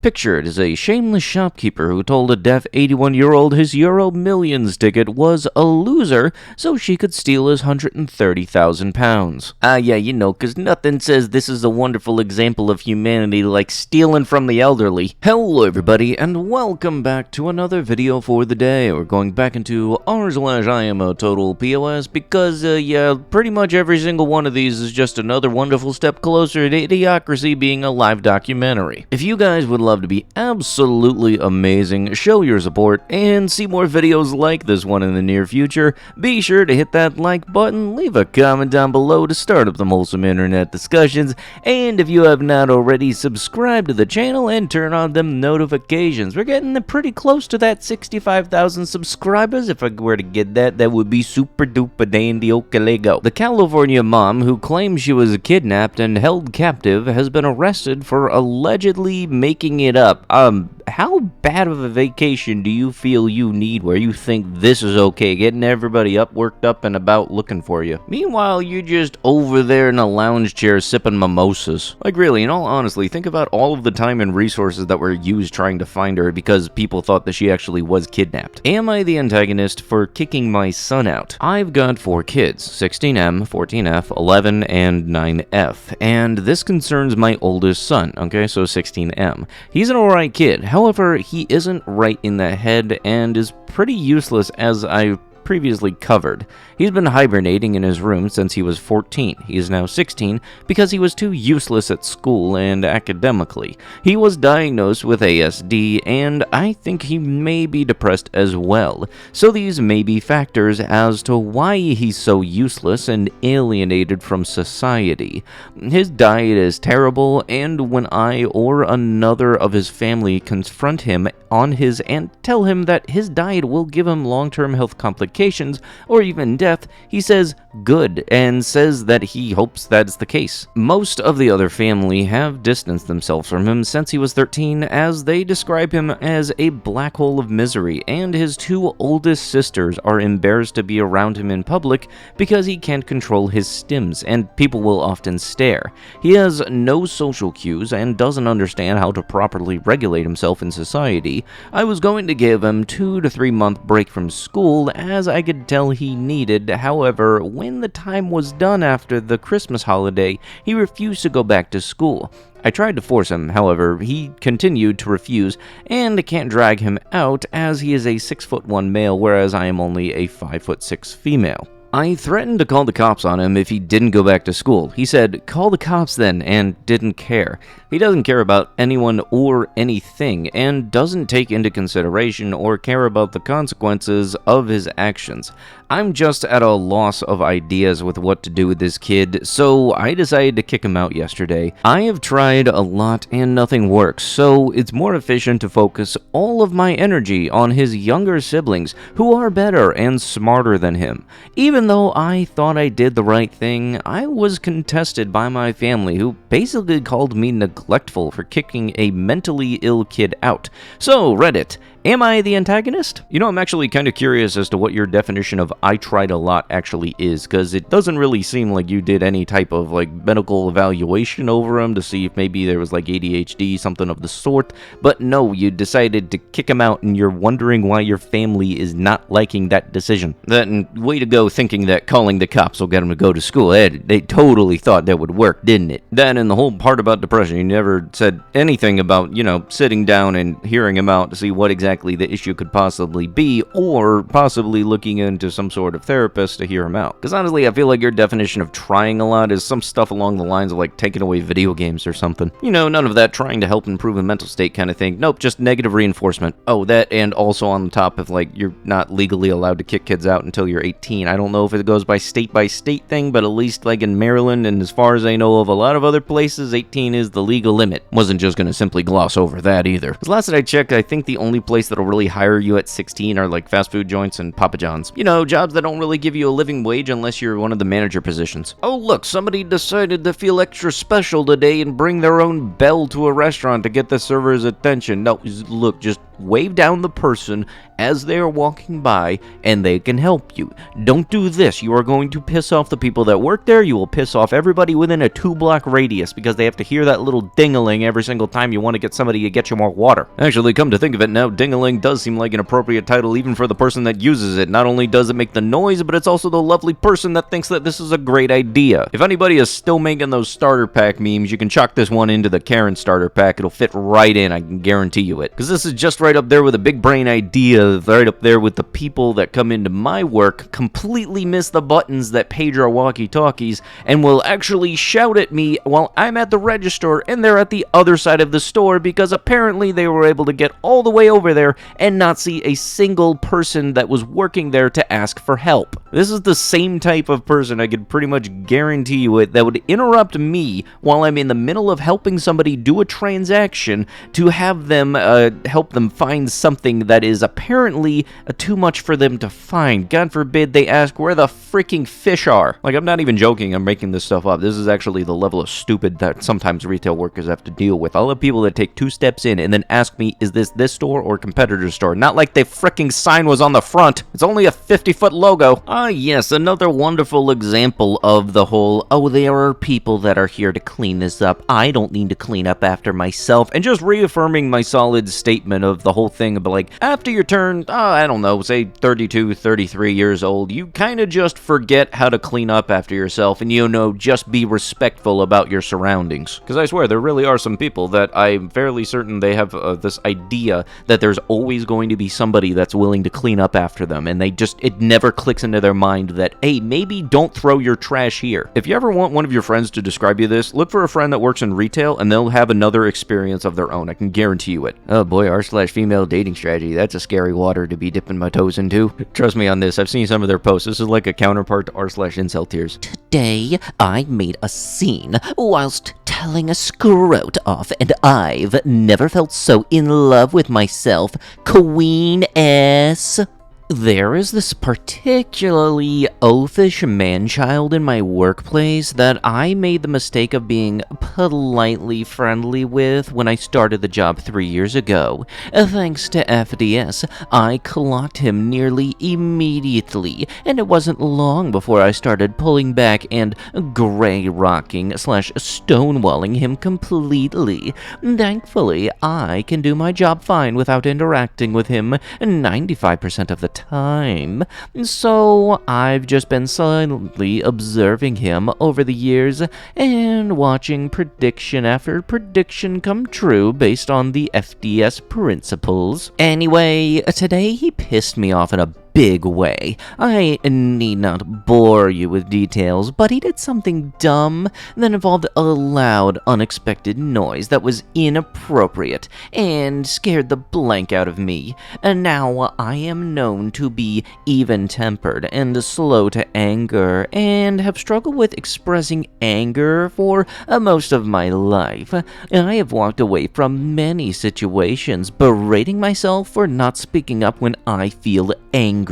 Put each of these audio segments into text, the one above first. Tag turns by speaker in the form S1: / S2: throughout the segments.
S1: Pictured is a shameless shopkeeper who told a deaf 81-year-old his Euro Millions ticket was a loser so she could steal his £130,000. Yeah, you know, cause nothing says this is a wonderful example of humanity like stealing from the elderly. Hello everybody, and welcome back to another video for the day. We're going back into r/iamatotalpos because, yeah, pretty much every single one of these is just another wonderful step closer to Idiocracy being a live documentary. If you guys would love to be absolutely amazing, show your support, and see more videos like this one in the near future, be sure to hit that like button, leave a comment down below to start up some wholesome internet discussions, and if you have not already, subscribe to the channel and turn on them notifications. We're getting pretty close to that 65,000 subscribers. If I were to get that, that would be super duper dandy okalego. The California mom who claims she was kidnapped and held captive has been arrested for allegedly making it up. How bad of a vacation do you feel you need where you think this is okay, getting everybody up, worked up, and about looking for you? Meanwhile, you're just over there in a lounge chair sipping mimosas. Like really, in all honesty, think about all of the time and resources that were used trying to find her because people thought that she actually was kidnapped. Am I the antagonist for kicking my son out? I've got 4 kids, 16M, 14F, 11, and 9F, and this concerns my oldest son, okay, so 16M. He's an alright kid. However, he isn't right in the head and is pretty useless, as I've previously covered. He's been hibernating in his room since he was 14. He is now 16 because he was too useless at school and academically. He was diagnosed with ASD, and I think he may be depressed as well. So these may be factors as to why he's so useless and alienated from society. His diet is terrible, and when I or another of his family confront him on his and tell him that his diet will give him long-term health complications or even death, he says good and says that he hopes that's the case. Most of the other family have distanced themselves from him since he was 13, as they describe him as a black hole of misery, and his 2 oldest sisters are embarrassed to be around him in public because he can't control his stims and people will often stare. He has no social cues and doesn't understand how to properly regulate himself in society. I was going to give him 2 to 3 month break from school as I could tell he needed. However, when the time was done after the Christmas holiday, he refused to go back to school. I tried to force him, however, he continued to refuse, and I can't drag him out as he is a 6'1" male, whereas I am only a 5'6" female. I threatened to call the cops on him if he didn't go back to school. He said, "Call the cops then," and didn't care. He doesn't care about anyone or anything, and doesn't take into consideration or care about the consequences of his actions. I'm just at a loss of ideas with what to do with this kid, so I decided to kick him out yesterday. I have tried a lot and nothing works, so it's more efficient to focus all of my energy on his younger siblings, who are better and smarter than him. Even though I thought I did the right thing, I was contested by my family, who basically called me neglectful for kicking a mentally ill kid out. So, Reddit, am I the antagonist? You know, I'm actually kind of curious as to what your definition of "I tried a lot" actually is, because it doesn't really seem like you did any type of, like, medical evaluation over him to see if maybe there was, like, ADHD, something of the sort, but no, you decided to kick him out, and you're wondering why your family is not liking that decision. Then, way to go thinking that calling the cops will get him to go to school. They totally thought that would work, didn't it? Then, in the whole part about depression, you never said anything about, you know, sitting down and hearing him out to see what exactly the issue could possibly be, or possibly looking into some sort of therapist to hear him out. Because honestly, I feel like your definition of trying a lot is some stuff along the lines of like taking away video games or something. You know, none of that trying to help improve a mental state kind of thing. Nope, just negative reinforcement. Oh, that, and also on the top of like, you're not legally allowed to kick kids out until you're 18. I don't know if it goes by state thing, but at least like in Maryland, and as far as I know of a lot of other places, 18 is the legal limit. Wasn't just gonna simply gloss over that either. Because last that I checked, I think the only place that'll really hire you at 16 are like fast food joints and Papa John's. You know, jobs that don't really give you a living wage unless you're one of the manager positions. Oh look, somebody decided to feel extra special today and bring their own bell to a restaurant to get the server's attention. No, look, just wave down the person as they are walking by, and they can help you. Don't do this. You are going to piss off the people that work there. You will piss off everybody within a 2-block radius because they have to hear that little ding-a-ling every single time you want to get somebody to get you more water. Actually, come to think of it now, ding-a-ling does seem like an appropriate title even for the person that uses it. Not only does it make the noise, but it's also the lovely person that thinks that this is a great idea. If anybody is still making those starter pack memes, you can chuck this one into the Karen starter pack. It'll fit right in, I can guarantee you it. Because this is just right up there with a big brain idea, right up there with the people that come into my work, completely miss the buttons that page our walkie-talkies, and will actually shout at me while I'm at the register and they're at the other side of the store because apparently they were able to get all the way over there and not see a single person that was working there to ask for help. This is the same type of person, I could pretty much guarantee you it, that would interrupt me while I'm in the middle of helping somebody do a transaction to have them help them find something that is apparently too much for them to find. God forbid they ask where the freaking fish are. Like, I'm not even joking, I'm making this stuff up. This is actually the level of stupid that sometimes retail workers have to deal with. I'll have people that take 2 steps in and then ask me, is this store or competitor's store? Not like the freaking sign was on the front. It's only a 50-foot logo. Ah, yes, another wonderful example of the whole, oh, there are people that are here to clean this up. I don't need to clean up after myself. And just reaffirming my solid statement of the whole thing about, like, after your turn, I don't know, say 32, 33 years old, you kind of just forget how to clean up after yourself and, you know, just be respectful about your surroundings. Because I swear, there really are some people that I'm fairly certain they have this idea that there's always going to be somebody that's willing to clean up after them, and it never clicks into their mind that, hey, maybe don't throw your trash here. If you ever want one of your friends to describe you this, look for a friend that works in retail, and they'll have another experience of their own. I can guarantee you it. Oh boy, r/female dating strategy. That's a scary water to be dipping my toes into. Trust me on this. I've seen some of their posts. This is like a counterpart to r/incel tears.
S2: Today, I made a scene whilst telling a scrote off, and I've never felt so in love with myself, Queen S. There is this particularly oafish man-child in my workplace that I made the mistake of being politely friendly with when I started the job 3 years ago. Thanks to FDS, I clocked him nearly immediately, and it wasn't long before I started pulling back and gray-rocking/stonewalling him completely. Thankfully, I can do my job fine without interacting with him 95% of the time, so I've just been silently observing him over the years and watching prediction after prediction come true based on the FDS principles. Anyway, today he pissed me off in a big way. I need not bore you with details, but he did something dumb that involved a loud, unexpected noise that was inappropriate and scared the blank out of me. And now I am known to be even-tempered and slow to anger, and have struggled with expressing anger for most of my life. I have walked away from many situations, berating myself for not speaking up when I feel angry.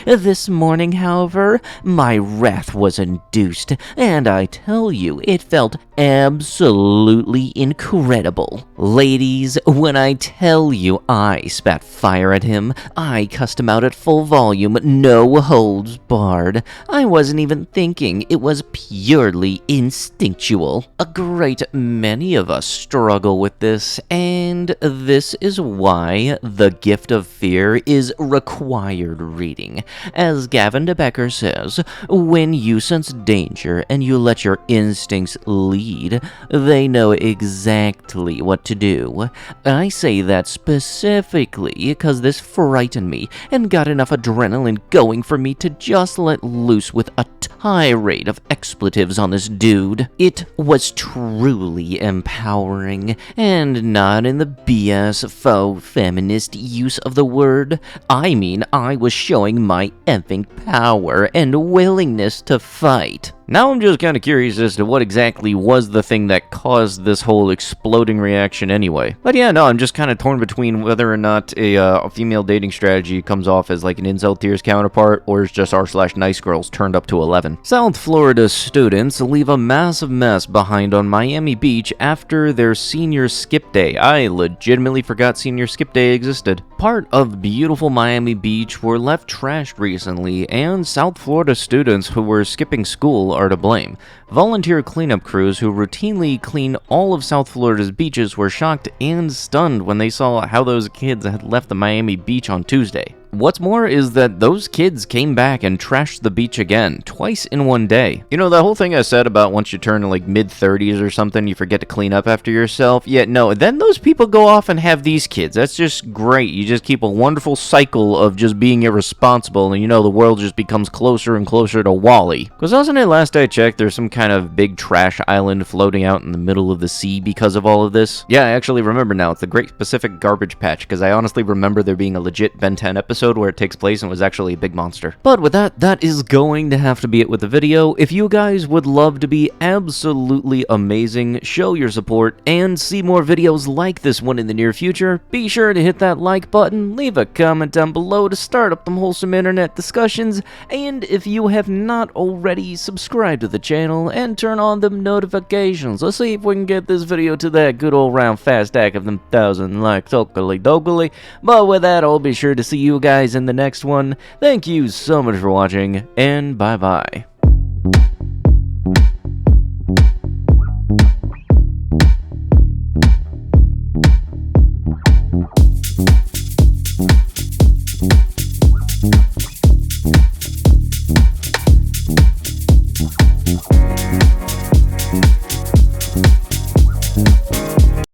S2: This morning, however, my wrath was induced, and I tell you, it felt absolutely incredible. Ladies, when I tell you I spat fire at him, I cussed him out at full volume, no holds barred. I wasn't even thinking, it was purely instinctual. A great many of us struggle with this, and this is why The Gift of Fear is required reading. As Gavin de Becker says, when you sense danger and you let your instincts lead, they know exactly what to do. I say that specifically because this frightened me and got enough adrenaline going for me to just let loose with a tirade of expletives on this dude. It was truly empowering, and not in the BS faux feminist use of the word. I mean, I was showing my effing power and willingness to fight.
S1: Now I'm just kind of curious as to what exactly was the thing that caused this whole exploding reaction anyway. But yeah, no, I'm just kind of torn between whether or not a female dating strategy comes off as like an incel tears counterpart, or is just r/nice girls turned up to 11. South Florida students leave a massive mess behind on Miami Beach after their senior skip day. I legitimately forgot senior skip day existed. Part of beautiful Miami Beach were left trashed recently, and South Florida students who were skipping school are to blame. Volunteer cleanup crews who routinely clean all of South Florida's beaches were shocked and stunned when they saw how those kids had left the Miami Beach on Tuesday. What's more is that those kids came back and trashed the beach again, twice in one day. You know, that whole thing I said about once you turn like mid-30s or something, you forget to clean up after yourself? Yeah, no, then those people go off and have these kids. That's just great. You just keep a wonderful cycle of just being irresponsible, and you know the world just becomes closer and closer to Wall-E. Because wasn't it last I checked, there's some kind of big trash island floating out in the middle of the sea because of all of this? Yeah, I actually remember now. It's the Great Pacific Garbage Patch, because I honestly remember there being a legit Ben 10 episode where it takes place and was actually a big monster. But with that, that is going to have to be it with the video. If you guys would love to be absolutely amazing, show your support, and see more videos like this one in the near future, be sure to hit that like button, leave a comment down below to start up them wholesome internet discussions, and if you have not already, subscribe to the channel and turn on them notifications. Let's see if we can get this video to that good old round fast stack of them 1,000 likes, okily dokily. But with that, I'll be sure to see you guys in the next one. Thank you so much for watching, and bye-bye.